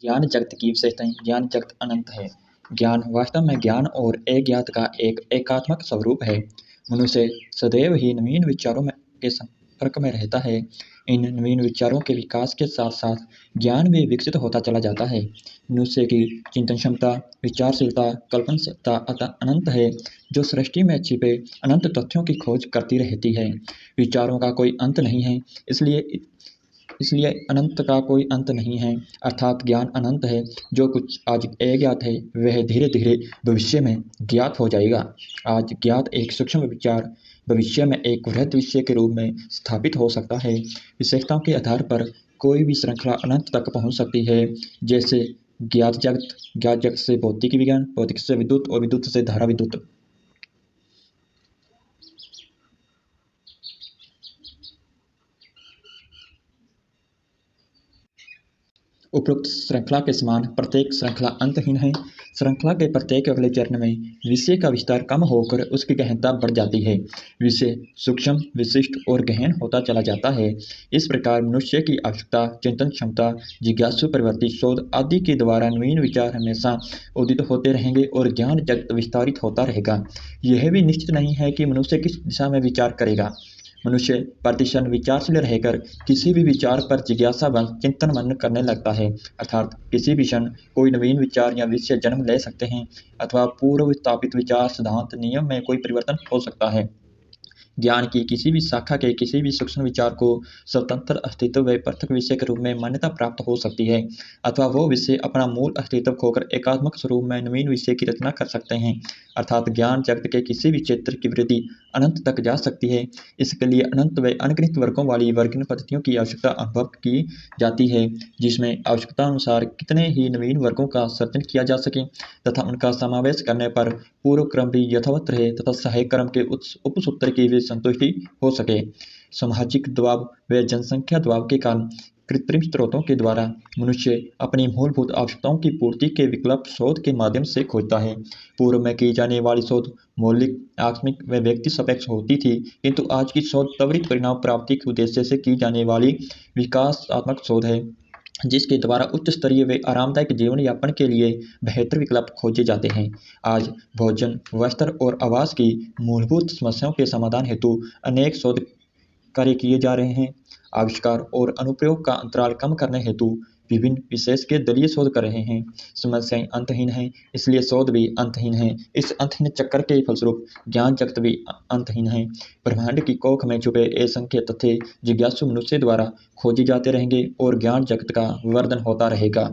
ज्ञान जगत की विशेषताएं। ज्ञान जगत अनंत है। ज्ञान वास्तव में ज्ञान और अज्ञात का एक एकात्मक स्वरूप है। मनुष्य सदैव ही नवीन विचारों में के संपर्क में रहता है। इन नवीन विचारों के विकास के साथ साथ ज्ञान भी विकसित होता चला जाता है। मनुष्य की चिंतन क्षमता, विचारशीलता, कल्पनाशीलता अतः अनंत है, जो सृष्टि में छिपे अनंत तथ्यों की खोज करती रहती है। विचारों का कोई अंत नहीं है, इसलिए इसलिए अनंत का कोई अंत नहीं है। अर्थात ज्ञान अनंत है। जो कुछ आज अज्ञात है वह धीरे धीरे भविष्य में ज्ञात हो जाएगा। आज ज्ञात एक सूक्ष्म विचार भविष्य में एक वृहद विषय के रूप में स्थापित हो सकता है। विशेषताओं के आधार पर कोई भी श्रृंखला अनंत तक पहुंच सकती है। जैसे ज्ञात जगत से भौतिक विज्ञान, भौतिक से विद्युत और विद्युत से धारा विद्युत। उपरोक्त श्रृंखला के समान प्रत्येक श्रृंखला अंतहीन है। श्रृंखला के प्रत्येक अगले चरण में विषय का विस्तार कम होकर उसकी गहनता बढ़ जाती है। विषय सूक्ष्म, विशिष्ट और गहन होता चला जाता है। इस प्रकार मनुष्य की आवश्यकता, चिंतन क्षमता, जिज्ञासु प्रवृत्ति, शोध आदि के द्वारा नवीन विचार हमेशा उदित होते रहेंगे और ज्ञान जगत विस्तारित होता रहेगा। यह भी निश्चित नहीं है कि मनुष्य किस दिशा में विचार करेगा। मनुष्य प्रतिक्षण विचारशील रहकर किसी भी विचार पर जिज्ञासा व चिंतन मनन करने लगता है। अर्थात किसी भी क्षण कोई नवीन विचार या विषय जन्म ले सकते हैं अथवा पूर्व स्थापित विचार, सिद्धांत, नियम में कोई परिवर्तन हो सकता है। ज्ञान की किसी भी शाखा के किसी भी सूक्ष्म विचार को स्वतंत्र अस्तित्व व पृथक विषय के रूप में मान्यता प्राप्त हो सकती है, अथवा वो विषय अपना मूल अस्तित्व खोकर एकात्मक स्वरूप में नवीन विषय की रचना कर सकते हैं। अर्थात ज्ञान जगत के किसी भी क्षेत्र की वृद्धि अनंत तक जा सकती है। इसके लिए अनंत व अनगिनत वर्गों वाली वर्गीन पद्धतियों की आवश्यकता अनुभव की जाती है, जिसमें आवश्यकता अनुसार कितने ही नवीन वर्गों का सृजन किया जा सके तथा उनका समावेश करने पर पूर्व क्रम भी यथावत रहे तथा सहायक क्रम के उपसूत्र की भी संतुष्टि हो सके। सामाजिक दबाव व जनसंख्या दबाव के कारण कृत्रिम स्रोतों के द्वारा मनुष्य अपनी मूलभूत आवश्यकताओं की पूर्ति के विकल्प शोध के माध्यम से खोजता है। पूर्व में की जाने वाली शोध मौलिक, आकस्मिक व व्यक्ति सापेक्ष होती थी, किंतु आज की शोध त्वरित परिणाम प्राप्ति के उद्देश्य से की जाने वाली विकासात्मक शोध है, जिसके द्वारा उच्च स्तरीय व आरामदायक जीवन यापन के लिए बेहतर विकल्प खोजे जाते हैं। आज भोजन, वस्त्र और आवास की मूलभूत समस्याओं के समाधान हेतु अनेक शोध कार्य किए जा रहे हैं। आविष्कार और अनुप्रयोग का अंतराल कम करने हेतु विभिन्न विशेषज्ञ दलीय शोध कर रहे हैं। समस्याएं अंतहीन हैं, इसलिए शोध भी अंतहीन है। इस अंतहीन चक्कर के फलस्वरूप ज्ञान जगत भी अंतहीन है। ब्रह्मांड की कोख में छुपे असंख्य तथ्य जिज्ञासु मनुष्य द्वारा खोजे जाते रहेंगे और ज्ञान जगत का वर्धन होता रहेगा।